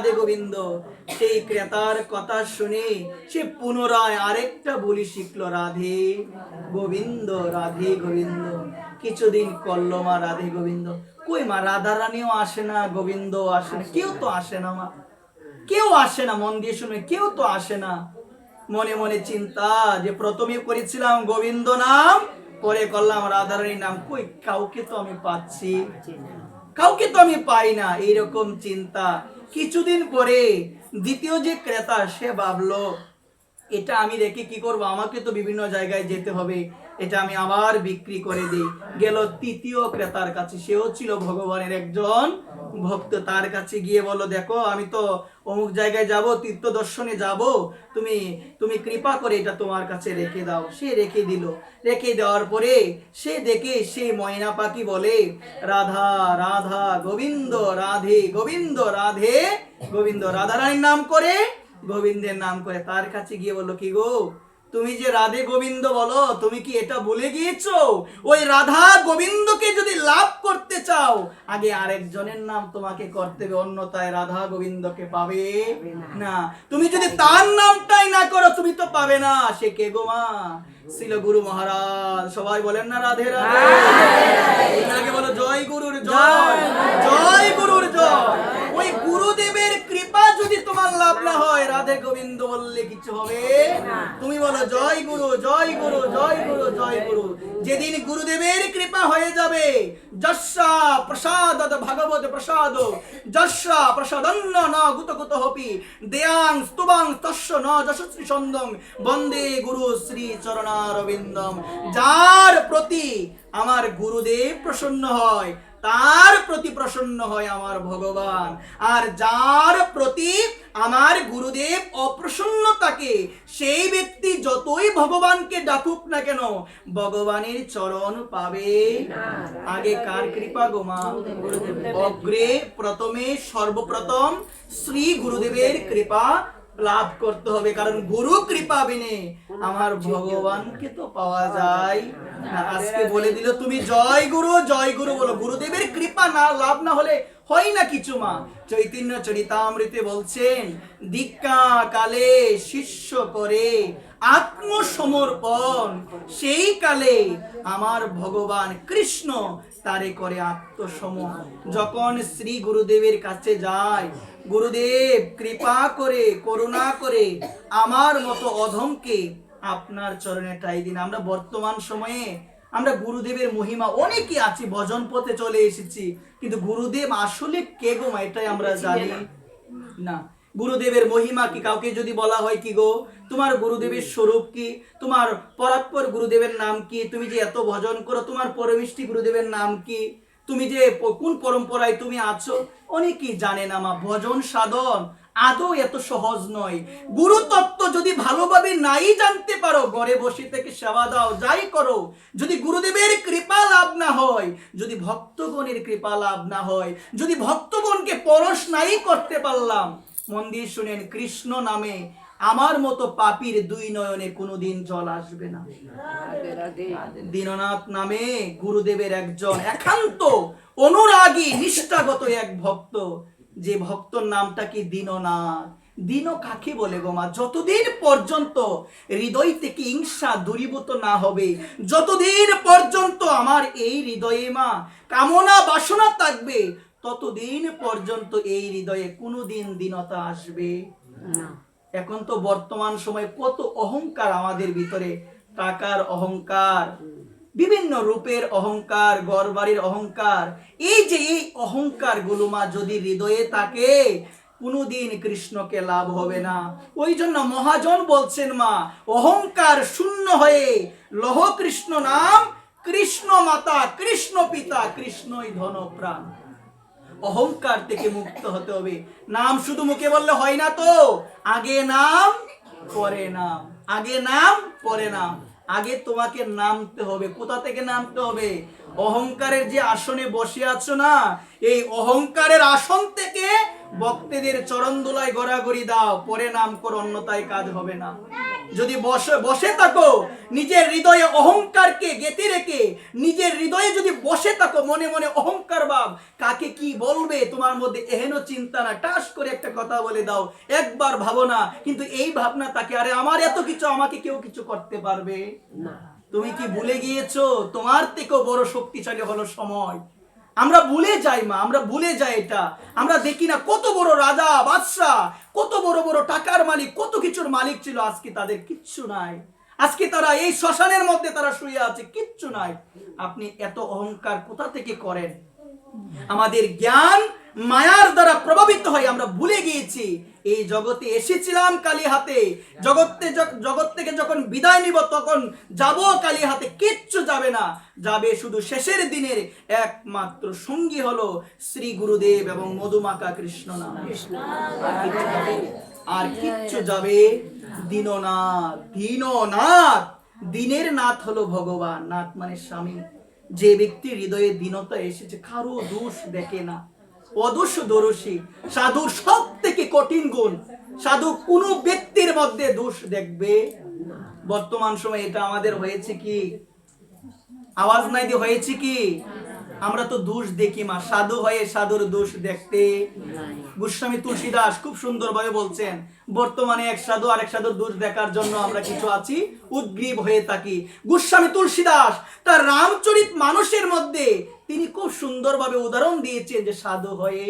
রাধে গোবিন্দ। সেই ক্রেতার কথা শুনে সে পুনরায় আরেকটা বলি শিখলো, রাধে গোবিন্দ রাধে গোবিন্দ। কিছুদিন করলো মা রাধে গোবিন্দ। কই মা, রাধা রানীও আসে না, গোবিন্দ আসে না, কেউ তো আসে না মা, কেউ আসে না। মন দিয়ে শুনে, কেউ তো আসে না। মনে মনে চিন্তা, যে প্রথমে করেছিলাম গোবিন্দ নাম, পরে করলাম রাধারানীর নাম, কই কাউকে তো আমি পাচ্ছি, কাউকে তো আমি পাই না। এইরকম চিন্তা। কিছুদিন পরে দ্বিতীয় যে ক্রেতা, সে ভাবলো এটা আমি রেখে কি করব, আমাকে তো বিভিন্ন জায়গায় যেতে হবে, এটা আমি আবার বিক্রি করে দিই। গেল তৃতীয় ক্রেতার কাছে, সেও ছিল ভগবানের একজন ভক্ত। তার কাছে গিয়ে বলো, দেখো আমি তো অমুক জায়গায় যাব, তীর্থ দর্শনে যাব, তুমি তুমি কৃপা করে এটা তোমার কাছে রেখে দাও। সে রেখে দিল। রেখে দেওয়ার পরে সে দেখে, সেই ময়না পাখি বলে, রাধা রাধা গোবিন্দ রাধে গোবিন্দ রাধে গোবিন্দ। রাধারানীর নাম করে, গোবিন্দের নাম করে। তার কাছে গিয়ে বললো, কি গো, তুমি যে রাধে গোবিন্দ বলো, তুমি কি এটা ভুলে গিয়েছো? ওই রাধা গোবিন্দকে যদি লাভ করতে চাও, আগে আরেকজনের নাম তোমাকে করতে হবে, অন্যথায় রাধা গোবিন্দকে পাবে না। তুমি যদি তার নামটাই না করো, তুমি তো পাবে না। সে কে গো মা? ছিল গুরু মহারাজ। সবাই বলেন না রাধে রাধে। আগে বলো জয় গুরুর জয়, জয় গুরুর জয়। ওই গুরুদেবের কৃপা যদি তোমার লাভ না হয়, রাধে গোবিন্দ বললে কিছু হবে না। তুমি বলো জয় গুরু জয় গুরু জয় গুরু জয় গুরু। যেদিন গুরুদেবের কৃপা হয়ে যাবে, যস্যা প্রসাদত ভগবত প্রসাদ, যস্যা প্রসাদন্ন ন গুত গুত হপি দেয়াং স্তুবাং তস্য ন যশস্বী ছন্দং বন্দে গুরু শ্রী চরণারবিন্দম। যার প্রতি আমার গুরুদেব প্রসন্ন হয়, তার প্রতি প্রসন্ন হয় আমার ভগবান। আর যার প্রতি আমার গুরুদেব অপ্রসন্ন থাকে, সেই ব্যক্তি যতই ভগবানকে ডাকুক না কেন, ভগবানের চরণ পাবে না। আগে কার কৃপা গো মা? অগ্রে প্রথমে সর্বপ্রথম শ্রী গুরুদেবের কৃপা লাভ করতে হবে। কারণ গুরু কৃপা বিনে আমার ভগবানকে তো পাওয়া যায় না। আজকে বলে দিল, তুমি জয় গুরু বলো। গুরুদেবের কৃপা না লাভ না হলে হয় না কিছু মা। চৈতন্য চরিতামৃতে বলছেন, দীক্ষা কালে শিষ্য করে আত্মসমর্পণ, সেই কালে আমার ভগবান কৃষ্ণ তারে করে আত্মসম। যখন শ্রী গুরুদেবের কাছে যায়, গুরুদেব কৃপা করে করুণা করে আমার মতো অধমকে আপনার চরণে ঠাই দিন। আমরা বর্তমান সময়ে আমরা গুরুদেবের মহিমা অনেকই আছি, ভজন পথে চলে এসেছি, কিন্তু গুরুদেব আসলে কে গো মা, এটাই আমরা জানি না। গুরুদেবের মহিমা কি কাউকে যদি বলা হয়, কি গো তোমার গুরুদেবের স্বরূপ কি, তোমার পরাৎপর গুরুদেবের নাম কি, তুমি যে এত ভজন করো তোমার পরমিষ্টি গুরুদেবের নাম কি, তুমি যে কোন পরম্পরায় তুমি আছো, অনেকেই জানে না মা। ভজন সাধন আদৌ এত সহজ নয়। গুরু তত্ত্ব যদি ভালোভাবে নাই জানতে পারো, ঘরে বসে থেকে সেবা দাও, যাই করো, যদি গুরুদেবের কৃপা লাভ না হয়, যদি ভক্তগণের কৃপা লাভ না হয়, যদি ভক্তগণকে পরশ নাই করতে পারলাম, মন দিয়ে শুনেন, কৃষ্ণ নামে আমার মতো পাপীর দুই নয়নে কোনোদিন জল আসবে না। দীননাথ নামে গুরুদেবের একজন একান্ত অনুরাগী নিষ্ঠাগত এক ভক্ত, যে ভক্তর নামটা কি দীননাথ। দীন কাকে বলে গো মা? যতদিন পর্যন্ত হৃদয় থেকে হিংসা দূরীভূত না হবে, যতদিন পর্যন্ত আমার এই হৃদয়ে মা কামনা বাসনা থাকবে, ততদিন পর্যন্ত এই হৃদয়ে কোনোদিন দীনতা আসবে না। এখন তো বর্তমান সময়ে কত অহংকার আমাদের ভিতরে, টাকার অহংকার, বিভিন্ন রূপের অহংকার, ঘরবাড়ির অহংকার। এই যে এই অহংকার গুলো মা যদি হৃদয়ে থাকে, কোনোদিন কৃষ্ণকে লাভ হবে না। ওই জন্য মহাজন বলছেন মা, অহংকার শূন্য হয়ে লহ কৃষ্ণ নাম, কৃষ্ণ মাতা কৃষ্ণ পিতা কৃষ্ণই ধন প্রাণ। অহংকার থেকে মুক্ত হতে হবে। নাম শুধু মুখে বললে হয় না তো, আগে নাম পরে নাম, আগে নাম পরে নাম। আগে তোমাকে নামতে হবে। কোথা থেকে নামতে হবে? অহংকারের যে আসনে বসে আছো না, এই অহংকারের আসন থেকে ভক্তদের চরণ দোলায় গড়াগড়ি দাও, পরে নাম করো, অন্যথায় কাজ হবে না। যদি বসে বসে থাকো নিজের হৃদয়ে অহংকারকে গেঁথে রেখে, নিজের হৃদয়ে যদি বসে থাকো মনে মনে অহংকার ভাব, কাকে কি বলবে তোমার মধ্যে এহেন চিন্তা না, টাস করে একটা কথা বলে দাও, একবার ভাবো না। কিন্তু এই ভাবনা তাকে, আরে আমার এত কিছু, আমাকে কেউ কিছু করতে পারবে না। তুমি কি ভুলে গিয়েছো তোমার থেকেও বড় শক্তিশালী হলো সময়? আমরা ভুলে যাই মা, আমরা ভুলে যাই এটা। আমরা দেখি না কত বড় রাজা বাদশাহ, কত বড় বড় টাকার মালিক, কত কিছুর মালিক ছিল, আজকে তাদের কিচ্ছু নাই। আজকে তারা এই শ্মশানের মধ্যে তারা শুয়ে আছে, কিচ্ছু নাই। আপনি এত অহংকার কোথা থেকে করেন? আমাদের জ্ঞান মায়ার দ্বারা প্রভাবিত হয়, আমরা ভুলে গিয়েছি এই জগতে এসেছিলাম কালী হাতে। জগৎ থেকে যখন বিদায় নিব তখন যাব কালী হাতে, কিচ্ছু যাবে না। যাবে শুধু শেষের দিনের একমাত্র সঙ্গী হলো শ্রী গুরুদেব এবং মধুমাকা কৃষ্ণ নাম। আর কিচ্ছু যাবে দীননাথ। দীননাথ, দিনের নাথ হলো ভগবান। নাথ মানে স্বামী। যে ব্যক্তি হৃদয়ে দীনতা এসেছে, কারো দোষ দেখে না, অদোষ দোষী। সাধুর সব থেকে কঠিন গুণ, সাধু কোন ব্যক্তির মধ্যে দোষ দেখবে। বর্তমান সময় এটা আমাদের হয়েছে কি? আওয়াজ নাই দিয়ে হয়েছে কি? আমরা তো দোষ দেখি মা, সাধু হয়ে সাধুর দোষ দেখতে। গোস্বামী তুলসীদাস খুব সুন্দরভাবে বলছেন, বর্তমানে এক সাধু আরেক সাধুর দোষ দেখার জন্য আমরা কিছু আছি উদ্গ্রীব হয়ে থাকি। গোস্বামী তুলসীদাস তার রামচরিত মানুষের মধ্যে তিনি খুব সুন্দরভাবে উদাহরণ দিয়েছেন যে সাধু হয়ে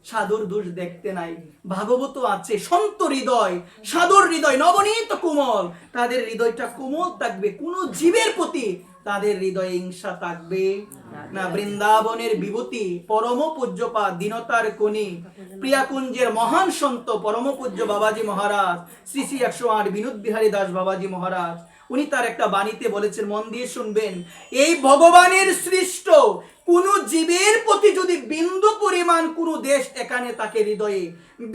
সাধুর দোষ দেখতে নাই। ভাগবত আছে, সন্ত হৃদয়, সাধুর হৃদয় নবনীত কোমল, তাদের হৃদয়টা কোমল থাকবে, কোন জীবের প্রতি তাদের হৃদয়ে হিংসা থাকবে না। বৃন্দাবনের বিভূতি পরম পূজ্যপা দীনতার কোনি প্রিয়াকুঞ্জের মহান সন্ত পরম পূজ্য বাবাজি মহারাজ শ্রী শ্রী 108 বিনোদ বিহারী দাস বাবাজি মহারাজ, উনি তার একটা বাণীতে বলেছেন, মন দিয়ে শুনবেন, এই ভগবানের সৃষ্ট কোন জীবের প্রতি যদি বিন্দু পরিমাণ কোন দেশ এখানে তাকে হৃদয়ে,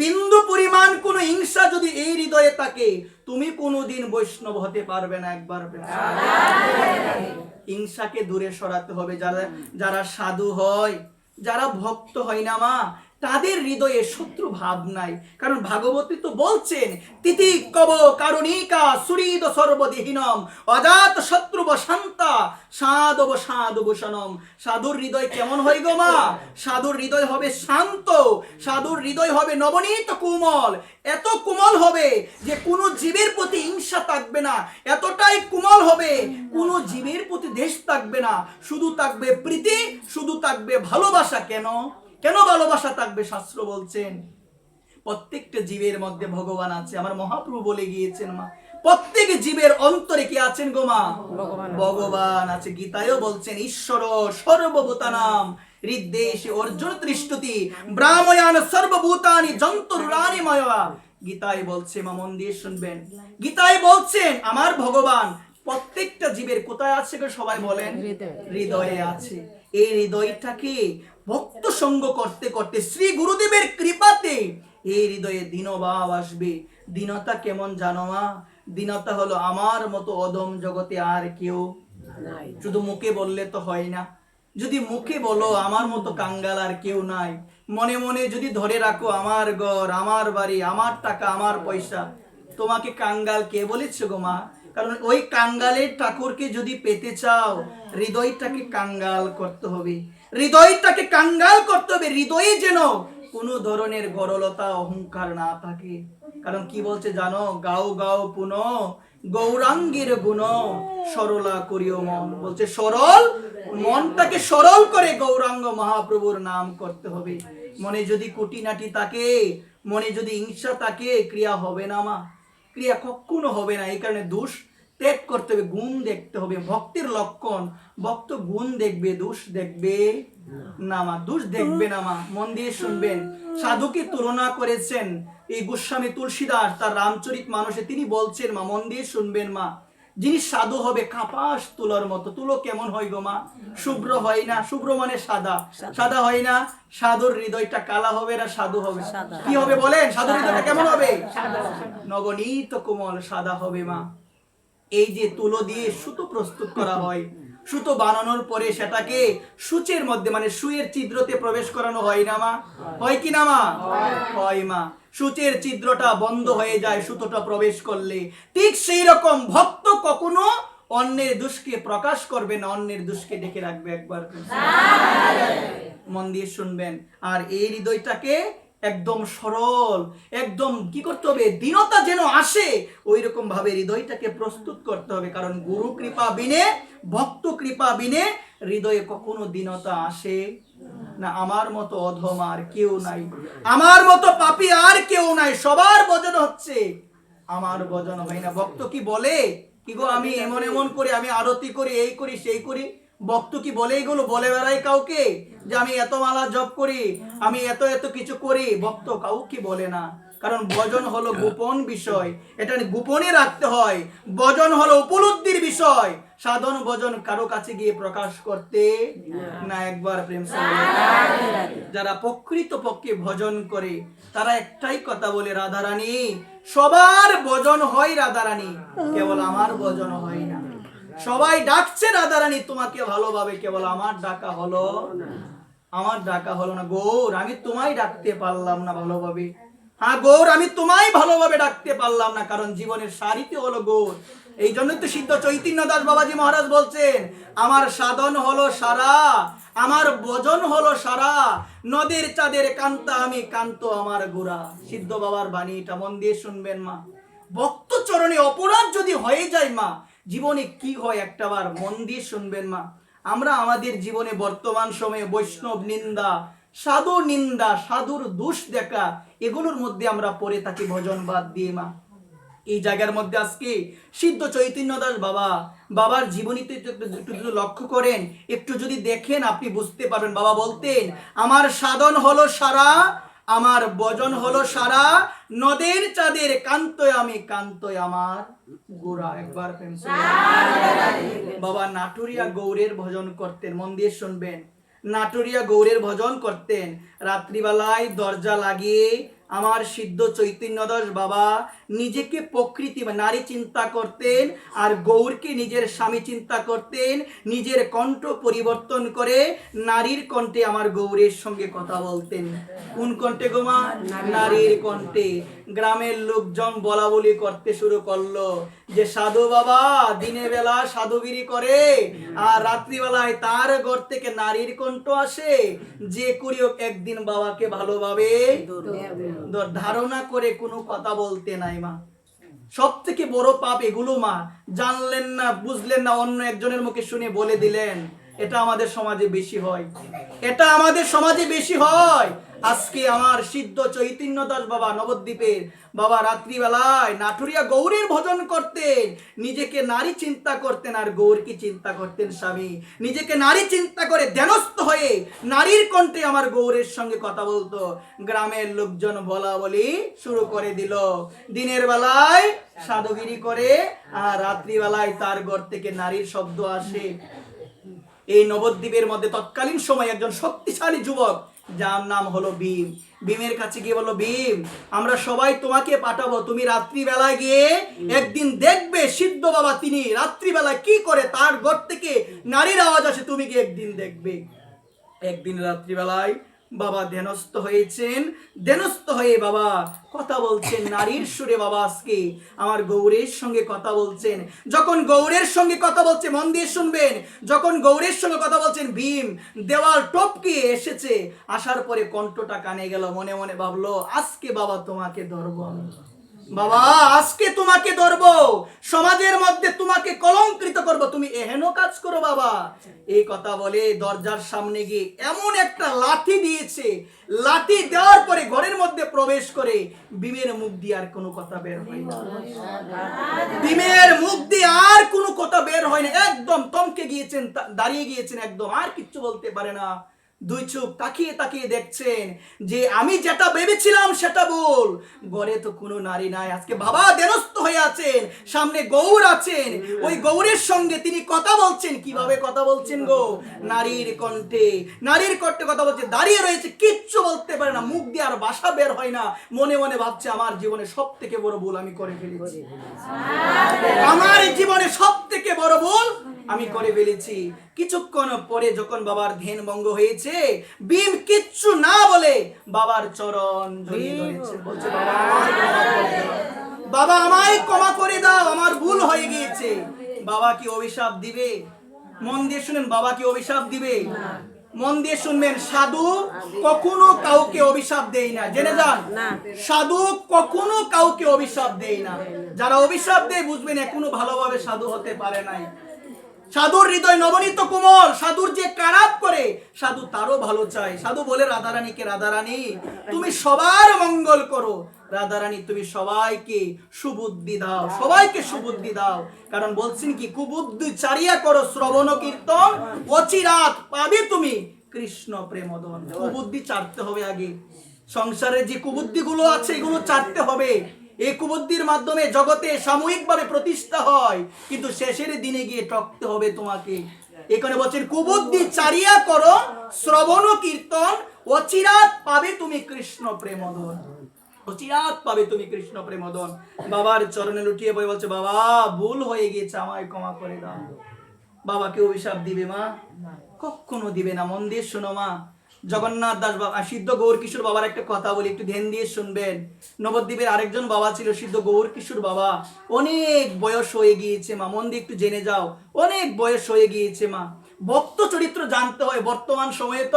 বিন্দু পরিমাণ কোন হিংসা যদি এই হৃদয়ে থাকে, তুমি কোনোদিন বৈষ্ণব হতে পারবে না। একবার হিংসাকে দূরে সরাতে হবে। যারা সাধু হয়, যারা ভক্ত হয় না মা, তাদের হৃদয়ে শত্রু ভাব নাই। কারণ ভাগবতী তো বলছেন, তিতি কব কারুণিকা সুহৃদ সর্বদেহিনম অজাত শত্রুব শান্তা সাধব সাধুভূষণম। সাধুর হৃদয় কেমন হয় গো মা? সাধুর হৃদয় হবে শান্ত, সাধুর হৃদয় হবে নবনীত কোমল। এত কোমল হবে যে কোনো জীবের প্রতি হিংসা থাকবে না, এতটাই কোমল হবে কোনো জীবের প্রতি দেশ থাকবে না, শুধু থাকবে প্রীতি, শুধু থাকবে ভালোবাসা। কেন ভালোবাসা থাকবে? শাস্ত্র বলছেন প্রত্যেকটা জীবের মধ্যে ভগবান আছে। আমার মহাপ্রভু বলে গিয়েছেন মা, প্রত্যেক জীবের অন্তরে কি আছেন গো মা? ভগবান আছে। গীতায়ও বলছেন, ঈশ্বর সর্বভূতানাম হৃদ্দেশে অর্জুন তৃষ্ঠতি ব্রাহ্ময়ান সর্বভূতানি যন্তরুরানি মায়া। গীতায় বলছে মা, মন দিয়ে শুনবেন, গীতায় বলছেন আমার ভগবান প্রত্যেকটা জীবের কোথায় আছে গো? সবাই বলেন হৃদয়ে আছে। এই হৃদয়টাকে ভক্ত সঙ্গ করতে করতে শ্রী গুরুদেবের কৃপাতে এই হৃদয়ে দীনভাব আসবে। দীনতা কেমন জানো মা? দীনতা হলো আমার মতো অদম জগতে আর কেউ নাই। শুধু মুখে বললে তো হয় না। যদি মুখে বলো আমার মতো কাঙ্গাল আর কেউ নাই, মনে মনে যদি ধরে রাখো আমার ঘর, আমার বাড়ি, আমার টাকা, আমার পয়সা, তোমাকে কাঙ্গাল কে বলেছে গো মা? কারণ ওই কাঙ্গালের ঠাকুরকে যদি পেতে চাও, হৃদয়টাকে কাঙ্গাল করতে হবে, হৃদয়টাকে কাঙ্গাল করতে হবে। হৃদয়ে যেন কোনো ধরনের গরলতা অহংকার না থাকে। কারণ কি বলছে জানো? গাও গাও পুন গৌরাঙ্গের গুণ সরলা করিও মন। বলছে সরল মনটাকে সরল করে গৌরাঙ্গ মহাপ্রভুর নাম করতে হবে। মনে যদি কুটিনাটি থাকে, মনে যদি হিংসা থাকে, ক্রিয়া হবে না মা, ক্রিয়া কখনো হবে না। এই কারণে দোষ ত্যাগ করতে হবে, গুণ দেখতে হবে। ভক্তির লক্ষণ, ভক্ত গুণ দেখবে, দোষ দেখবে না মা, দোষ দেখবে না মা। মন দিয়ে শুনবেন, সাধুকে তুলনা করেছেন এই গোস্বামী তুলসীদাস তার রামচরিত মানসে। তিনি বলছেন মা, মন দিয়ে শুনবেন মা, যিনি সাধু হবে কাপাস তুলোর মতো। তুলো কেমন হয় গো মা? শুভ্র হয় না? শুভ্র মানে সাদা, সাদা হয় না? সাধুর হৃদয়টা কালা হবে না সাধু হবে? কি হবে বলেন? সাধুর হৃদয়টা কেমন হবে? নবনীত কোমল সাদা হবে মা। এই যে তুলো দিয়ে সুতো প্রস্তুত করা হয়, সুতো বানানোর পরে সেটাকে সূচের মধ্যে মানে সুয়ের ছিদ্রতে প্রবেশ করানো হয় না মা? হয় কি না মা? হয় মা। সূচের ছিদ্রটা বন্ধ হয়ে যায় সুতোটা প্রবেশ করলে। ঠিক সেই রকম ভক্ত কখনো অন্যের দোষকে প্রকাশ করবে না, অন্যের দোষকে ডেকে রাখবে। একবার মন দিয়ে শুনবেন। আর এই হৃদয়টাকে একদম সরল, একদম কি করতে হবে, দীনতা যেন আসে ওই রকম ভাবে হৃদয়টাকে প্রস্তুত করতে হবে। কারণ গুরু কৃপা বিনে, ভক্ত কৃপা বিনে হৃদয়ে কখনো দীনতা আসে না। আমার মতো অধম আর কেউ নাই, আমার মতো পাপী আর কেউ নাই, সবার ভজন হচ্ছে, আমার ভজন হয় না। ভক্ত কি বলে কি গো, আমি এমন এমন করে, আমি আরতি করি, এই করি সেই করি। ভক্ত কি বলে এগুলো? বলে বেড়াই কাউকে যে আমি এত মালা জপ করি, আমি এত এত কিছু করি? ভক্ত কাউকে বলে না। কারণ ভজন হলো গোপন বিষয়, এটা গোপনে রাখতে হয়। ভজন হলো উপলব্ধির বিষয়, সাধন ভজন কারো কাছে গিয়ে প্রকাশ করতে না। একবার প্রেম যারা প্রকৃত পক্ষে ভজন করে তারা একটাই কথা বলে, রাধারানী সবার ভজন হয় রাধারানী, কেবল আমার ভজন হয় না। সবাই ডাকছে রাধারানী তোমাকে ভালোভাবে, কেবল আমার ডাকা হলো, আমার ডাকা হলো না। গৌর আমি তোমায় ডাকতে পারলাম না ভালোভাবে। হ্যাঁ গৌর আমি তোমায় ভালোভাবে ডাকতে পারলাম না, কারণ জীবনের সারিতে হলো গৌর। এই জন্যই তো সিদ্ধ চৈতন্য দাস বাবাজি মহারাজ বলছেন, আমার সাধন হলো সারা, আমার ভজন হলো সারা, নদের চাঁদের কান্তা আমি, কান্ত আমার গোরা। সিদ্ধ বাবার বাণী, এটা মন দিয়ে শুনবেন মা। ভক্ত চরণে অপরাধ যদি হয়ে যায় মা, জীবনে কি হয় একটাবার মন দিয়ে শুনবেন মা। আমরা আমাদের জীবনে বর্তমান সময়ে বৈষ্ণব নিন্দা, সাধু নিন্দা, সাধুর দোষ দেখা, এগুলোর মধ্যে আমরা পড়ে থাকি ভজন বাদ দিয়ে মা। এই জায়গার মধ্যে আজকে সিদ্ধ চৈতন্য দাস বাবার জীবনীতে একটু যদি লক্ষ্য করেন, একটু যদি দেখেন, আপনি বুঝতে পারবেন। বাবা বলতেন, আমার সাধন হলো সারা, আমার ভজন হলো সারা, নদের চাঁদের কান্তয় আমি, কান্তয় আমার গোরা। একবার বাবা নাটুরিয়া গৌরের ভজন করতেন, মন দিয়ে শুনবেন। নাটুরিয়া গৌরের ভজন করতেন। রাত্রিবেলায় দরজা লাগিয়ে আমার সিদ্ধ চৈতন্য দাস বাবা নিজেকে প্রকৃতি বা নারী চিন্তা করতেন, আর গৌরকে নিজের স্বামী চিন্তা করতেন। নিজের কণ্ঠ পরিবর্তন করে নারীর কণ্ঠে আমার গৌরের সঙ্গে কথা বলতেন। কোন কণ্ঠে গো মা? নারীর কণ্ঠে। গ্রামের লোকজন বলা বলি করতে শুরু করলো যে সাধু বাবা দিনে বেলা সাধুগিরি করে, আর রাত্রিবেলায় তার ঘর থেকে নারীর কণ্ঠ আসে। যে করিও একদিন বাবাকে ভালোভাবে ধারণা করে কোনো কথা বলতে নাই মা। সব থেকে বড় পাপ এগুলো মা। জানলেন না, বুঝলেন না, অন্য একজনের মুখে শুনে বলে দিলেন। এটা আমাদের সমাজে বেশি হয়, এটা আমাদের সমাজে বেশি হয়। আজকে আমার সিদ্ধ চৈতন্য দাস বাবা নবদ্বীপের বাবা রাত্রিবেলায় নাটুরিয়া গৌরের ভজন করতেন, নিজেকে নারী চিন্তা করতেন, আর গৌরকে চিন্তা করতেন স্বামী। নিজেকে নারী চিন্তা করে ধ্যানস্থ হয়ে নারীর কণ্ঠে আমার গৌরের সঙ্গে কথা বলতো। গ্রামের লোকজন বলা বলি শুরু করে দিল। দিনের বেলায় সাধুগিরি করে, আর রাত্রিবেলায় তার ঘর থেকে নারীর শব্দ আসে। এই নবদ্বীপের মধ্যে তৎকালীন সময় একজন শক্তিশালী যুবক, যার নাম হলো ভীম, ভীমের কাছে গিয়ে বলল, ভীম আমরা সবাই তোমাকে পাঠাবো, তুমি রাত্রিবেলায় গিয়ে একদিন দেখবে সিদ্ধ বাবা তিনি রাত্রিবেলায় কি করে, তার ঘর থেকে নারীর আওয়াজ আসে, তুমি কি একদিন দেখবে। একদিন রাত্রিবেলায় বাবা ধ্যানস্থ হয়েছেন, ধ্যানস্থ হয়ে বাবা কথা বলছেন নারীর সুরে। বাবা আজকে আমার গৌরের সঙ্গে কথা বলছেন। যখন গৌরের সঙ্গে কথা বলছে, মন দিয়ে শুনবেন, যখন গৌরের সঙ্গে কথা বলছেন, ভীম দেওয়াল টপকে এসেছে, আসার পরে কণ্ঠটা কানে গেল। মনে মনে ভাবলো, আজকে বাবা তোমাকে ধরবো আমি, বাবা আজকে তোমাকে ধরবো, সমাজের মধ্যে তোমাকে কলঙ্কিত করব, তুমি এহেন কাজ করো বাবা। এই কথা বলে দরজার সামনে গিয়ে এমন একটা লাঠি দিয়েছে। লাঠি দেওয়ার পরে ঘরের মধ্যে প্রবেশ করে ভীমের মুখ দিয়ে আর কোনো কথা বের হয় না। ভীমের মুখ দিয়ে আর কোনো কথা বের হয় না। একদম থমকে গিয়েছেন, দাঁড়িয়ে গিয়েছেন, একদম আর কিচ্ছু বলতে পারে না। দুই চোখ তাকিয়ে তাকিয়ে দেখছেন যে আমি যেটা ভেবেছিলাম সেটা বল, ঘরে তো কোনো নারী নাই। আজকে বাবা দেনস্থ হয়ে আছেন, সামনে গৌর আছেন, ওই গৌরের সঙ্গে তিনি কথা বলছেন। কিভাবে কথা বলছেন গো? নারীর কণ্ঠে, নারীর কণ্ঠে কথা বলছে। দাঁড়িয়ে রয়েছে, কিচ্ছু বলতে পারে না, মুখ দিয়ে আর ভাষা বের হয় না। মনে মনে ভাবছে আমার জীবনে সব থেকে বড় ভুল আমি করে ফেলেছি, আমার জীবনে সব থেকে বড় ভুল আমি করে ফেলেছি। কিছুক্ষণ পরে যখন বাবার ধ্যান ভঙ্গ হয়েছে, ভীম কিচ্ছু না বলে বাবার চরণ জড়িয়ে ধরেছে, বলছে বাবা আমায় ক্ষমা করে দাও, আমার ভুল হয়ে গিয়েছে। বাবা কি অভিশাপ দিবে? মন দিয়ে শুনেন, বাবা কি অভিশাপ দিবে? মন দিয়ে শুনবেন, সাধু কখনো কাউকে অভিশাপ দেয় না, জেনে যান। সাধু কখনো কাউকে অভিশাপ দেয় না। যারা অভিশাপ দেয় বুঝবেন এখনো ভালোভাবে সাধু হতে পারে নাই। সাধুর হৃদয় নবনীত কোমল, সাধুর যে খারাপ করে সাধু তারও ভালো চায়। সাধু বলে রাধারানীকে, রাধারানী তুমি সবার মঙ্গল করো, রাধারানী তুমি সবাইকে সুবুদ্ধি দাও, সবাইকে সুবুদ্ধি দাও। কারণ বলছেন কি, কুবুদ্ধি চারিয়া করো শ্রবণ কীর্তন, অচিরাত পাবে তুমি কৃষ্ণ প্রেমদন। কুবুদ্ধি চাটতে হবে আগে। সংসারে যে কুবুদ্ধি গুলো আছে এগুলো চাটতে হবে। এই কুবুদ্ধির মাধ্যমে জগতে সাময়িকভাবে প্রতিষ্ঠা হয়, কিন্তু শেষের দিনে গিয়ে টকতে হবে তোমাকে। এখানে বলছেন কুবুদ্ধি চারিয়া করো শ্রবণ কীর্তন, অচিরাত পাবে তুমি কৃষ্ণ প্রেমদন, অচিরাত পাবে তুমি কৃষ্ণ প্রেমদন। বাবার চরণে লুটিয়ে পড়ে বলছে, বাবা ভুল হয়ে গিয়েছে, আমায় ক্ষমা করে দাও। বাবাকে অভিশাপ দিবে মা? কখনো দিবে না। মন দিয়ে শোনো মা, জগন্নাথ দাস বাবা, সিদ্ধ গৌর কিশোর বাবার একটা কথা বলি, একটু ধ্যান দিয়ে শুনবেন। নবদ্বীপের আরেকজন বাবা ছিল সিদ্ধ গৌর কিশোর বাবা। অনেক বয়স হয়ে গিয়েছে মা, মন দিয়ে একটু জেনে যাও, অনেক বয়স হয়ে গিয়েছে মা। ভক্ত চরিত্র জানতে হয়। বর্তমান সময়ে তো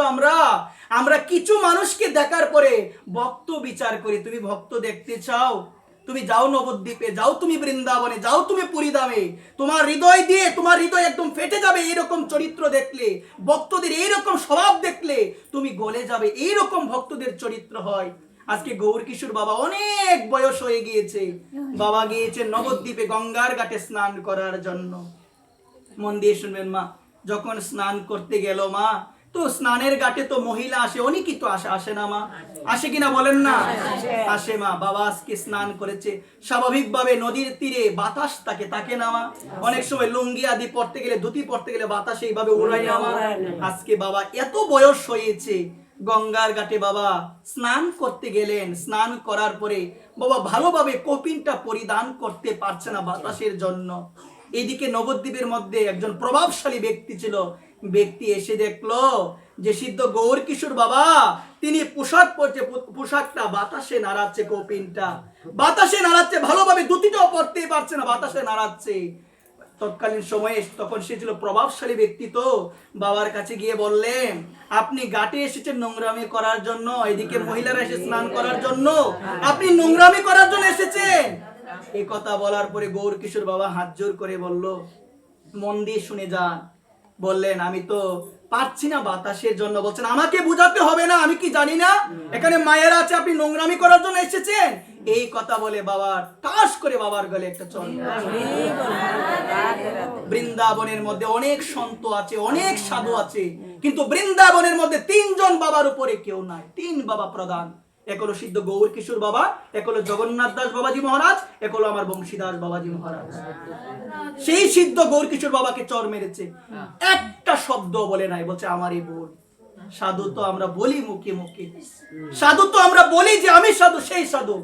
আমরা কিছু মানুষকে দেখার পরে ভক্ত বিচার করি। তুমি ভক্ত দেখতে চাও, তুমি যাও নবদ্বীপে, যাও তুমি বৃন্দাবনে, যাও তুমি পুরীধামে, তোমার হৃদয় দিয়ে, তোমার হৃদয় একদম ফেটে যাবে এইরকম চরিত্র দেখলে, ভক্তদের এইরকম স্বভাব দেখলে তুমি গলে যাবে। এইরকম ভক্তদের চরিত্র হয়। আজকে গৌর কিশোর বাবা অনেক বয়স হয়ে গিয়েছে, বাবা গিয়েছে নবদ্বীপে গঙ্গার ঘাটে স্নান করার জন্য। মন দিয়ে শুনবেন মা, যখন স্নান করতে গেল মা, তো স্নানের ঘাটে তো মহিলা আসে, অনেকই তো আসে না মা? আসে কিনা বলেন না? আসে মা। বাবা আজকে স্নান করেছে, স্বাভাবিকভাবে নদীর তীরে বাতাস থাকে না মা? অনেক সময় লুঙ্গি আদি পরতে গেলে, ধুতি পরতে গেলে বাতাস এইভাবে উড়ায় না মা? আজকে বাবা এত বয়স হয়েছে, গঙ্গার ঘাটে বাবা স্নান করতে গেলেন। স্নান করার পরে বাবা ভালোভাবে কপিনটা পরিধান করতে পারছে না বাতাসের জন্য। এইদিকে নবদ্বীপের মধ্যে একজন প্রভাবশালী ব্যক্তি ছিল। ব্যক্তি এসে দেখলো যে সিদ্ধ গৌর কিশোর বাবা তিনি পোশাক পরছে, পোশাকটা বাতাসে নাড়াচ্ছে, কপিনটা বাতাসে নাড়াচ্ছে, ভালোভাবে ধুতিটাও পরতেই পারছে না, বাতাসে নাড়াচ্ছে। তৎকালীন সময়ে তখন সে ছিল প্রভাবশালী ব্যক্তি, তো বাবার কাছে গিয়ে বললেন, আপনি ঘাটে এসেছেন নোংরামি করার জন্য, এদিকে মহিলারা এসে স্নান করার জন্য, আপনি নোংরামি করার জন্য এসেছেন। এই কথা বলার পরে গৌর কিশোর বাবা হাত জোর করে বলল, মন দিয়ে শুনে যান, বললেন আমি তো পারছি না বাতাসের জন্য। বলছেন আমাকে বুঝাতে হবে না, আমি কি জানি না এখানে মায়েরা আছে, আপনি নোংরামি করার জন্য এসেছেন? এই কথা বলে বাবা টাস করে বাবার গলে একটা চল। বৃন্দাবনের মধ্যে অনেক সন্ত আছে, অনেক সাধু আছে, কিন্তু বৃন্দাবনের মধ্যে তিনজন বাবার উপরে কেউ নাই। তিন বাবা প্রধান, এক হলো সিদ্ধ গৌর কিশোর বাবা, এক হলো জগন্নাথ দাস বাবাজি মহারাজ, এক হলো আমার বংশীদাস বাবাজি মহারাজ। সেই সিদ্ধ গৌর কিশোর বাবাকে চর মেরেছে, একটা শব্দ বলে নাই, বলছে আমারই ভুল। সাধু তো আমরা বলি মুখে মুখে, সাধু তো আমরা বলি যে আমি সাধু, সেই সাধু।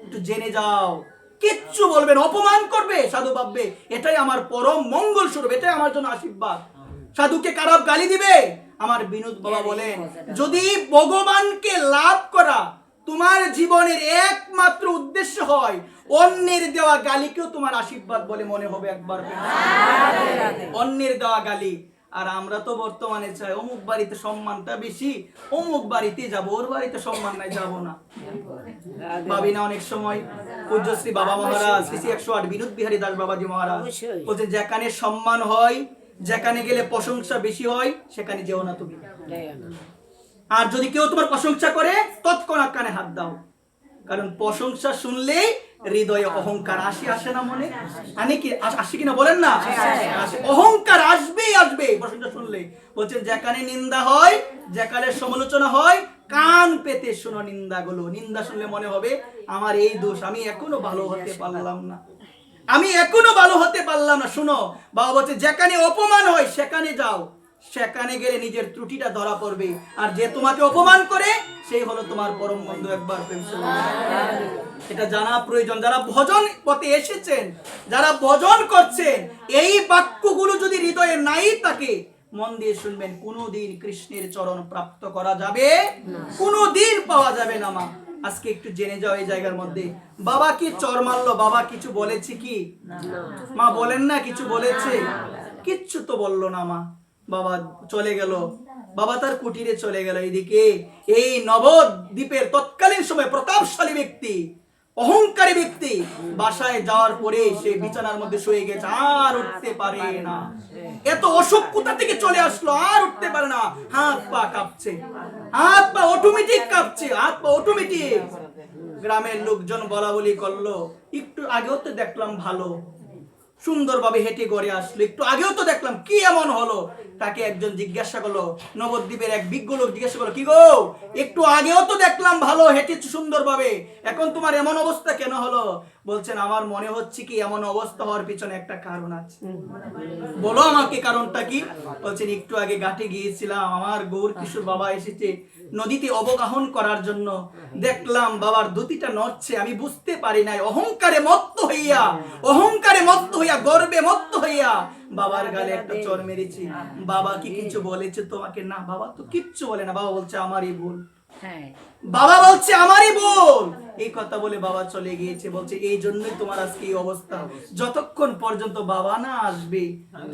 একটু জেনে যাও, কিচ্ছু বলবেন, অপমান করবে, সাধু ভাববে এটাই আমার পরম মঙ্গল স্বরূপ, এটাই আমার জন্য আশীর্বাদ। সাধুকে খারাপ গালি দিবে। আমার বিনোদ বাবা বলেন, যদি ভগবানকে লাভ করা তোমার জীবনের একমাত্র উদ্দেশ্য হয়, অন্যের দেওয়া গালিকেও তোমার আশীর্বাদ বলে মনে হবে একবার। অন্যের দেওয়া গালি। আর আমরা তো বর্তমানে চাই অমুক বাড়িতে সম্মানটা বেশি, অমুক বাড়িতে যাবো, ওর বাড়িতে সম্মান নাই, যাবো না। ভাবি না অনেক সময় পূজ্যশ্রী বাবা মহারাজ শ্রী 108 বিনোদ বিহারী দাস বাবাজি মহারাজ বলছে, যেখানে সম্মান হয়, যেখানে গেলে প্রশংসা বেশি হয়, সেখানে যেও না তুমি। আর যদি কেউ তোমার প্রশংসা করে তৎক্ষণাৎ কানে হাত দাও, কারণ প্রশংসা শুনলেই হৃদয়ে অহংকার আসে না মনে? কি আসে কিনা বলেন না? আসে। অহংকার আসবেই আসবে। প্রশ্নটা শুনলে বলছেন যেখানে নিন্দা হয়, যেখানে সমালোচনা হয়, কান পেতে শোনো নিন্দাগুলো। নিন্দা শুনলে মনে হবে আমার এই দোষ, আমি এখনো ভালো হতে পারলাম না, আমি এখনো ভালো হতে পারলাম না। শুনো, বাবা বলছে যেখানে অপমান হয় সেখানে যাও, সেখানে গেলে নিজের ত্রুটিটা ধরা পড়বে। আর যে তোমাকে অপমান করে সেই হলো তোমার পরম বন্ধু। একবার প্রেম এটা জানা প্রয়োজন। যারা ভজন পথে এসেছেন, যারা ভজন করছেন, এই বাক্যগুলো যদি হৃদয়ে নাই থাকে, মন দিয়ে শুনবেন, কোনোদিন কৃষ্ণের চরণ প্রাপ্ত করা যাবে, কোনোদিন পাওয়া যাবে না। মা আজকে একটু জেনে যাও এই জায়গার মধ্যে, বাবা কি চর মারলো? বাবা কিছু বলেছে কি? মা বলেন না কিছু বলেছে? কিচ্ছু তো বললো না মা। বাবা চলে গেল, বাবা তার কুটিরে চলে গেল। এইদিকে এই নবদ্বীপের তৎকালীন সময় প্রতাপশালী ব্যক্তি, অহংকারী ব্যক্তি বাসায় যাওয়ার পরে সে বিছানার মধ্যে শুয়ে গেছে, আর উঠতে পারে না। এত অসুখ কোথা থেকে চলে আসলো, আর উঠতে পারে না। হাত পা কাঁপছে, হাত পা অটোমেটিক কাঁপছে, হাত পা অটোমেটিক। গ্রামের লোকজন বলা বলি করলো, একটু আগেও তো দেখলাম ভালো সুন্দরভাবে হেঁটে ঘরে আসলো, একটু আগেও তো দেখলাম, কি এমন হলো? তাকে একজন জিজ্ঞাসা করলো, নবদ্বীপের এক বিজ্ঞ লোক জিজ্ঞাসা করলো, কি গো, একটু আগেও তো দেখলাম ভালো হেঁটেছো সুন্দরভাবে, এখন তোমার এমন অবস্থা কেন হলো? বলছেন আমার মনে হচ্ছে কি এমন অবস্থা হওয়ার পিছনে একটা কারণ আছে। বলো আমাকে কারণটা কি? বলছেন একটু আগে ঘাটে গিয়েছিলাম, আমার গৌর কিশোর বাবা এসেছে নদীতে অবগাহন করার জন্য, দেখলাম বাবার দুটিটা নড়ছে, আমি বুঝতে পারি নাই, অহংকারে মত্ত হইয়া, অহংকারে মত্ত হইয়া, গর্বে মত্ত হইয়া বাবার গালে একটা চড় মেরেছি। বাবা কি কিছু বলেছে তোমাকে? না, বাবা তো কিচ্ছু বলে না। বাবা বলছে আমারই ভুল, বাবা বলছে আমারই ভুল। এই কথা বলে বাবা চলে গিয়েছে। বলছে এই জন্যই তোমার আজকে এই অবস্থা, যতক্ষণ পর্যন্ত বাবা না আসবে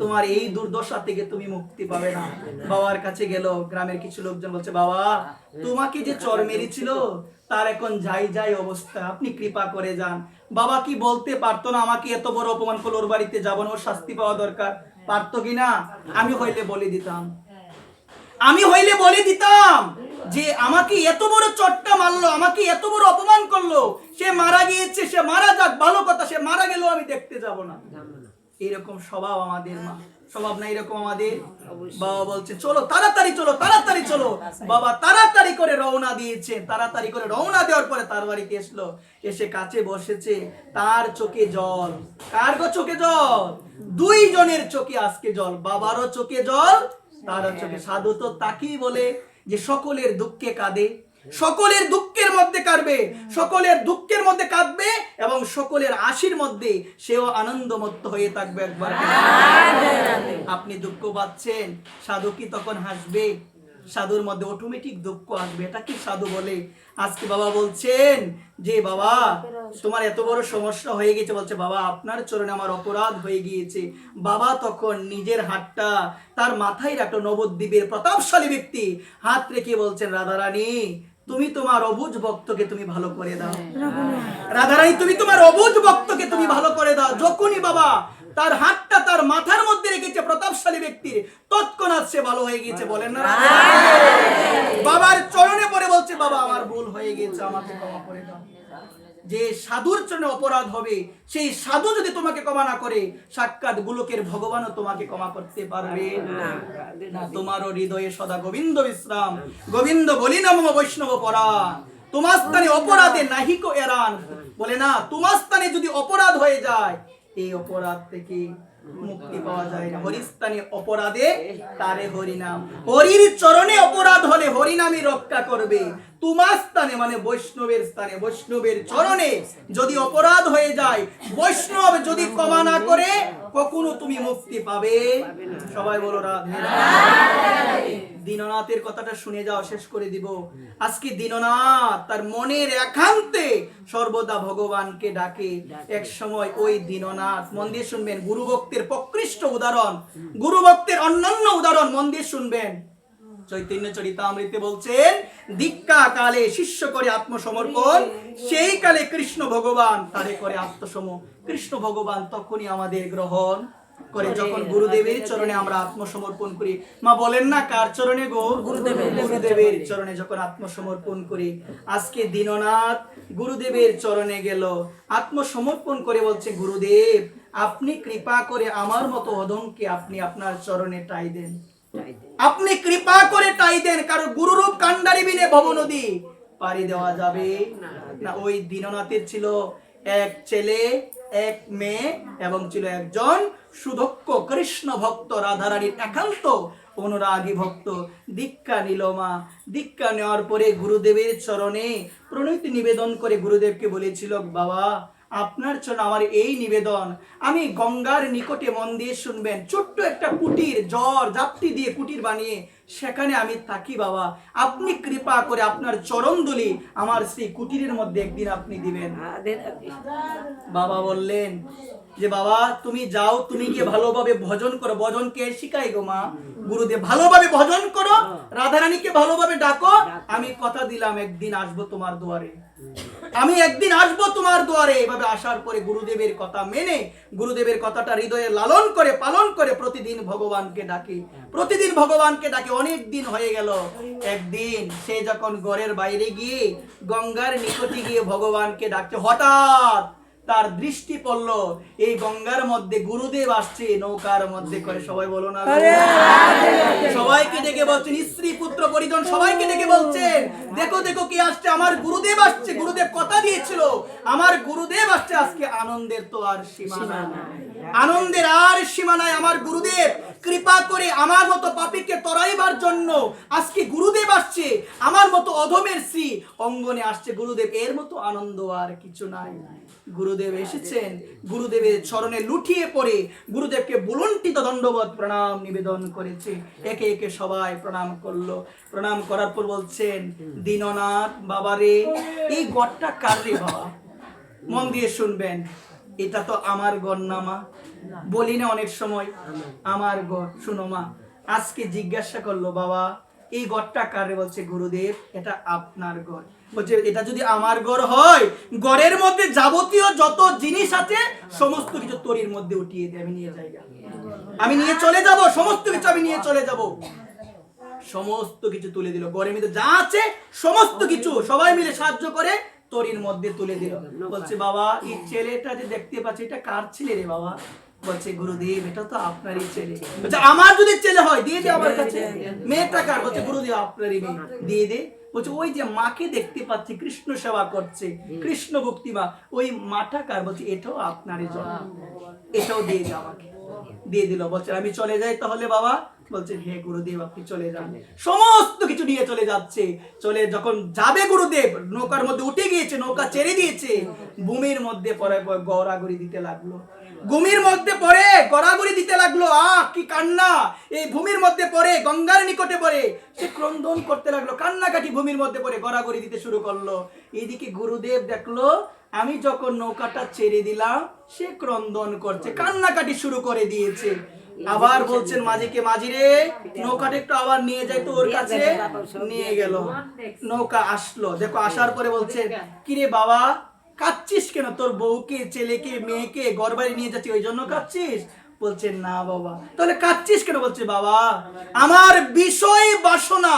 তোমার এই দুর্দশা থেকে তুমি মুক্তি পাবে না। বাবার কাছে গেল, গ্রামের কিছু লোকজন বলছে, বাবা তোমাকে যে চর মেরেছিল তার এখন যাই যাই অবস্থা, আপনি কৃপা করে যান। বাবা কি বলতে পারতো না আমাকে এত বড় অপমান করলো, ওর বাড়িতে যাবো না, ওর শাস্তি পাওয়া দরকার? পারতো কিনা? আমি হইলে বলে দিতাম, আমি হইলে বলে দিতাম যে আমাকে এত বড় চট্টা মারলো, আমাকে এত বড় অপমান করলো, সে মারা গিয়েছে, সে মারা যাক, ভালো কথা, সে মারা গেলেও আমি দেখতে যাব না। এরকম স্বভাব আমাদের। মা স্বভাব না এরকম আমাদের? বাবা বলছে চলো তাড়াতাড়ি চলো, তাড়াতাড়ি চলো। বাবা তাড়াতাড়ি করে রওনা দিয়েছে। তাড়াতাড়ি করে রওনা দেওয়ার পরে তার বাড়িতে এসলো, এসে কাছে বসেছে। তার চোখে জল। কার গো চোখে জল? দুইজনের চোখে আজকে জল, বাবারও চোখে জল, তার চোখে। সাধু তো তাকেই বলে যে সকলের দুঃখে কাঁদে, সকলের দুঃখের মধ্যে কাঁদবে, সকলের দুঃখের মধ্যে কাঁদবে এবং সকলের হাসির মধ্যে সেও আনন্দমত্ত হয়ে থাকবে। একবার আপনি দুঃখ পাচ্ছেন, সাধু কি তখন হাসবে? সাধুর মধ্যে অটোমেটিক দুঃখ আসবে। এটা কি সাধু বলে? আজকে বাবা বলছেন যে বাবা তোমার এত বড় সমস্যা হয়ে গেছে, বলছে বাবা আপনার চরণে আমার অপরাধ হয়ে গিয়েছে। বাবা তখন নিজের হাতটা তার মাথায় রাখলো, নবদ্বীপের প্রতাপশালী ব্যক্তি, হাত রেখে বলছেন রাধারানী তুমি তোমার অবুঝ ভক্তকে তুমি ভালো করে দাও, রাধারানী তুমি তোমার অবুঝ ভক্তকে তুমি ভালো করে দাও। যখনই বাবা তার হাতটা তার মাথার মধ্যে রেখেছে প্রতাপশালী ব্যক্তির, তৎক্ষণাৎ সে ভালো হয়ে গিয়েছে। বলেন না? বাবার চরণে পড়ে বলছে বাবা আমার ভুল হয়ে গেছে, আমাকে ক্ষমা করে দাও। যে সাধুর চরণে অপরাধ হবে, সেই সাধু যদি তোমাকে ক্ষমা না করে, সাক্ষাৎ গোলকের ভগবানও তোমাকে ক্ষমা করতে পারবে না। তোমারও হৃদয়ে সদা গোবিন্দ বিশ্রাম, গোবিন্দ বলি নম বৈষ্ণব পরাণ, তোমার স্থানে অপরাধে নাহিক এরান। বলে না, তোমার স্থানে যদি অপরাধ হয়ে যায়, এই অপরাধ থেকে মুক্তি পাওয়া যায় না। হরিস্থানে অপরাধে তারে হরিনাম, হরির চরণে অপরাধ হলে হরিনামই রক্ষা করবে। তোমার স্থানে মানে বৈষ্ণবের স্থানে, বৈষ্ণবের চরণে যদি অপরাধ হয়ে যায়, বৈষ্ণব যদি ক্ষমা না করে, কখনো তুমি মুক্তি পাবে। সবাই বলো রাধে রাধে। দীননাথের কথাটা শুনে যাও, শেষ করে দিব। আজকে দীননাথ তার মনের একান্তে সর্বদা ভগবানকে ডাকে। এক সময় ওই দীননাথ, মন দিয়ে শুনবেন, গুরু ভক্তের প্রকৃষ্ট উদাহরণ, গুরু ভক্তের অন্যান্য উদাহরণ মন দিয়ে শুনবেন। চৈতন্য চরিতামৃতে বলছেন দীক্ষা কালে শিষ্য করে আত্মসমর্পণ, সেই কালে কৃষ্ণ ভগবান তারে করে আত্মসম। কৃষ্ণ ভগবান তখনই আমাদের গ্রহণ করে যখন গুরুদেবের চরণে আমরা আত্মসমর্পণ করি। মা বলেন না কার চরণে গো? গুরুদেবের চরণে যখন আত্মসমর্পণ করি। আজকে দীননাথ গুরুদেবের চরণে গেল, আত্মসমর্পণ করে বলছে, গুরুদেব আপনি কৃপা করে আমার মতো অধমকে আপনি আপনার চরণে ঠাঁই দেন, আপনি কৃপা করে ঠাঁই দেন, কারণ গুরুরূপ কান্ডারি বিনে ভব নদী পাড়ি দেওয়া যাবে না। ওই দীননাথের ছিল এক ছেলে, এক মেয়ে, এবং ছিল একজন সুদক্ষ কৃষ্ণ ভক্ত, রাধারানীর একান্ত অনুরাগী ভক্ত। দীক্ষা নিল মা। দীক্ষা নেওয়ার পরে গুরুদেবের চরণে প্রণতি নিবেদন করে গুরুদেবকে বলেছিল, বাবা আপনার জন্য আমার এই নিবেদন, আমি গঙ্গার নিকটে মন দিয়ে শুনবেন, ছোট্ট একটা কুটির জ্বর জাপটি দিয়ে কুটির বানিয়ে সেখানে আমি থাকি বাবা, আপনি কৃপা করে আপনার চরণধুলি আমার সেই কুটিরের মধ্যে একদিন আপনি দিবেন। বাবা বললেন যে বাবা তুমি যাও, তুমি গিয়ে ভালোভাবে ভজন করো। ভজন কে শিখাই গো মা? গুরুদেব। ভালোভাবে ভজন করো, রাধারানীকে ভালোভাবে ডাকো, আমি কথা দিলাম একদিন আসবো তোমার দুয়ারে, আমি একদিন আসবো তোমার দুয়ারে। এভাবে আসার পরে গুরুদেবের কথা মেনে, গুরুদেবের কথাটা হৃদয়ে লালন করে পালন করে প্রতিদিন ভগবানকে ডাকে, প্রতিদিন ভগবানকে ডাকে। অনেক দিন হয়ে গেল। একদিন সে যখন ঘরের বাইরে গিয়ে গঙ্গার নিকটে গিয়ে ভগবানকে ডাকছে, হঠাৎ তার দৃষ্টি পড়ল এই গঙ্গার মধ্যে গুরুদেব আসছে নৌকার মধ্যে করে। সবাই বলো না, সবাইকে ডেকে বলছেন, স্ত্রী পুত্র পরিজন সবাইকে ডেকে বলছেন, দেখো দেখো কি আসছে, আমার গুরুদেব আসছে। গুরুদেব কথা দিয়েছিল, আমার গুরুদেব আসছে। আজকে আনন্দের তো আর সীমা নাই, আনন্দের আর সীমা নাই। আমার গুরুদেব কৃপা করে আমার মতো পাপীকে তরাইবার জন্য আজকে গুরুদেব আসছে, আমার মতো অধমের শ্রী অঙ্গনে আসছে গুরুদেব। এর মতো আনন্দ আর কিছু নাই। গুরুদেব এসেছেন, গুরুদেবের চরণে লুটিয়ে পড়ে গুরুদেবকে বুলন্টিত দণ্ডবত প্রণাম নিবেদন করেছে। একে একে সবাই প্রণাম করলো। প্রণাম করার পর বলছেন, দীননাথ বাবারে এই গড়টা কার রে বাবা? মন দিয়ে শুনবেন, এটা তো আমার গড় না মা। বলি না অনেক সময় আমার গড়? শুনো মা, আজকে জিজ্ঞাসা করলো, বাবা এই গড়টা কার রে? বলছে, গুরুদেব এটা আপনার গড়। বলছে, এটা যদি আমার গড় হয়, গড়ের মধ্যে যাবতীয় যত জিনিস আছে সমস্ত কিছু তোরির মধ্যে উঠিয়ে দিয়ে আমি নিয়ে যাই, আমি নিয়ে চলে যাব, সমস্ত কিছু আমি নিয়ে চলে যাব। সমস্ত কিছু তুলে দিল, গড়ের মধ্যে যা আছে সমস্ত কিছু সবাই মিলে সাহায্য করে তোরির মধ্যে তুলে দিল। বলছে, বাবা এই ছেলেটা যে দেখতে পাচ্ছি এটা কার ছেলে রে বাবা? বলছে, গুরুদেব এটা তো আপনারই ছেলে। বলছে, আমার যদি ছেলে হয় দিয়ে দে আমার কাছে। মেয়েটা কার? বলছে, গুরুদেব আপনারই মেয়ে, দিয়ে দে। বলছে, ওই যে মাকে দেখতে পাচ্ছি কৃষ্ণ সেবা করছে, কৃষ্ণ ভক্তি মা, ওই মাটা কার? বলছে, এটাও আপনারই জন্ম, এটাও দিয়ে দে আমাকে। দিয়ে দিল। বলছে, আমি চলে যাই তাহলে বাবা? বলছেন, হে গুরুদেব আপনি চলে যান। সমস্ত কিছু নিয়ে চলে যাচ্ছে। চলে যখন যাবে গুরুদেব, নৌকার মধ্যে উঠে গিয়েছে, নৌকা ছেড়ে দিয়েছে, ভূমির মধ্যে পরে গড়াগড়ি দিতে লাগলো। ভূমির মধ্যে পড়ে গড়াগড়ি দিতে লাগলো। কি কান্না! এই ভূমির মধ্যে পড়ে, গঙ্গার নিকটে পড়ে সে ক্রন্দন করতে লাগলো, কান্নাকাটি ভূমির মধ্যে পড়ে গড়াগড়ি দিতে শুরু করলো। এইদিকে গুরুদেব দেখলো আমি যখন নৌকাটা ছেড়ে দিলাম সে ক্রন্দন করছে, কান্নাকাটি শুরু করে দিয়েছে। আবার বলছেন মাঝিকে, মাঝি রে নৌকাটা একটু আবার নিয়ে যাই তো ওর কাছে। নিয়ে গেল, নৌকা আসলো। দেখো আসার পরে বলছে, কিরে বাবা কাঁদছিস কেন? তোর বউকে, ছেলেকে, মেয়েকে ঘরবাড়ি নিয়ে যাচ্ছি ওই জন্য কাঁদছিস? বলছে, না বাবা। তাহলে কাঁদছিস কেন? বলছে, বাবা আমার বিষয় বাসনা,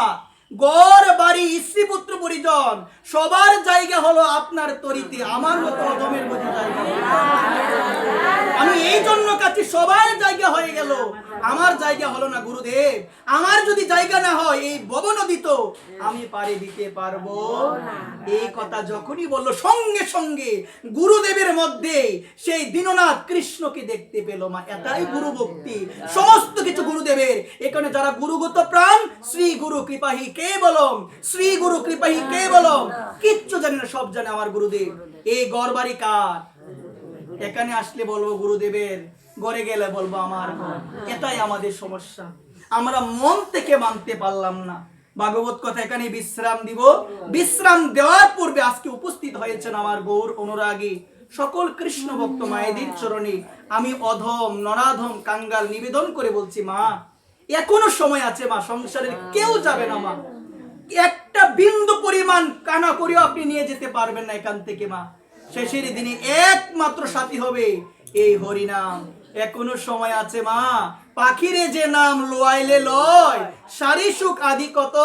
গড় বাড়ি স্ত্রী পুত্র পরিজন সবার জায়গা হলো আপনার তরিতে, আমার মতো অধমের মতো জায়গা আমি এই জন্য কাছে সবার জায়গা হয়ে গেল, আমার জায়গা হলো না গুরুদেব। আমার যদি জায়গা না হয় এই ভব নদী তো আমি পাড়ি দিতে পারবো। এই কথা যখনই বললো সঙ্গে সঙ্গে গুরুদেবের মধ্যে সেই দীননাথ কৃষ্ণকে দেখতে পেল মা। এটাই গুরু ভক্তি, সমস্ত কিছু গুরুদেবের। এখানে যারা গুরুগত প্রাণ, শ্রী গুরু কৃপাহি কে বলম, শ্রী গুরু কৃপাহি কে বলম, কিচ্ছু জানি না, সব জানে আমার গুরুদেব। এই গড়বাড়ি কার? এখানে আসলে বলবো গুরুদেবের, ঘরে গেলে বলবো আমার ঘর। এটাই আমাদের সমস্যা, আমরা মন থেকে মানতে পারলাম না। ভাগবত কথা এখানে বিশ্রাম দিব। বিশ্রাম দেওয়ার পূর্বে আজকে উপস্থিত হয়েছেন আমার গৌর অনুরাগী সকল কৃষ্ণ ভক্ত মায়েদের চরণে আমি অধম নরাধম কাঙ্গাল নিবেদন করে বলছি, মা এখনো সময় আছে মা, সংসারের কেউ যাবে না মা, একটা বিন্দু পরিমাণ কানা করেও আপনি নিয়ে যেতে পারবেন না এখান থেকে মা। শেষের দিনে একমাত্র সাথী হবে এই হরিনাম, এখনো সময় আছে মা। পাখিরে যে নাম লোয়াইলে লয়, সারি সুখ আদি কত।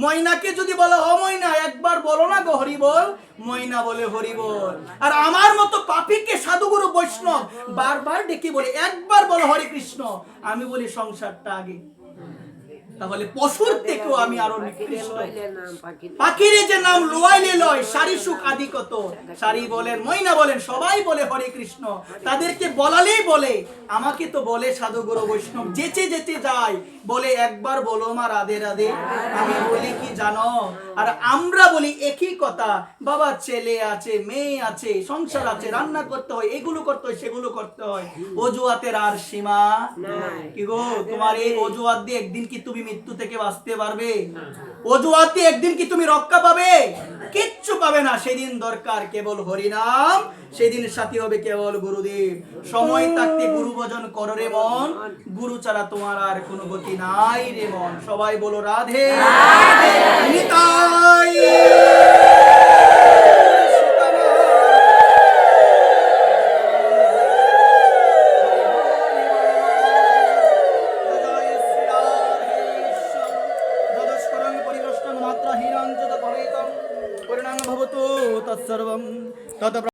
ময়নাকে যদি বলো ও ময়না, একবার বলো না গো হরি বল, ময়না বলে হরি বল। আর আমার মতো পাপিকে সাধুগুরু বৈষ্ণব বারবার ডেকে বলে একবার বলো হরে কৃষ্ণ, আমি বলি সংসারটা আগে। তাহলে পশুর থেকেও আমি আরো নিকৃষ্ট। পাখিরে যে নাম লোয়াইলে লয়, সারি সুখ আদি কত। সারি বলেন, ময়না বলেন, সবাই বলে হরে কৃষ্ণ। তাদেরকে বলালেই বলে, আমাকে তো বলে সাধুগুরু বৈষ্ণব, যেতে যেতে যায় বলে একবার বলো মা রাধে রাধে। আমি বলি কি জানো, আর আমরা বলি একই কথা, বাবা ছেলে আছে, মেয়ে আছে, সংসার আছে, রান্না করতে হয়, এগুলো করতে হয়, সেগুলো করতে হয়। অজুহাতের আর সীমা কি গো? তোমার এই অজুহাত দিয়ে একদিন কি তুমি মৃত্যু থেকে বাঁচতে পারবে? অজুহাত দিয়ে একদিন কি তুমি রক্ষা পাবে? কিচ্ছু পাবে না। সেদিন দরকার কেবল হরিনাম, সেদিন সাথী হবে কেবল গুরুদেব। সময় থাকতে গুরু ভজন করো রে মন, গুরু ছাড়া তোমার আর কোনো গতি নাই রে মন। সবাই বলো রাধে নিতাই। পরিণাম ভবতু তৎসর্বং তৎ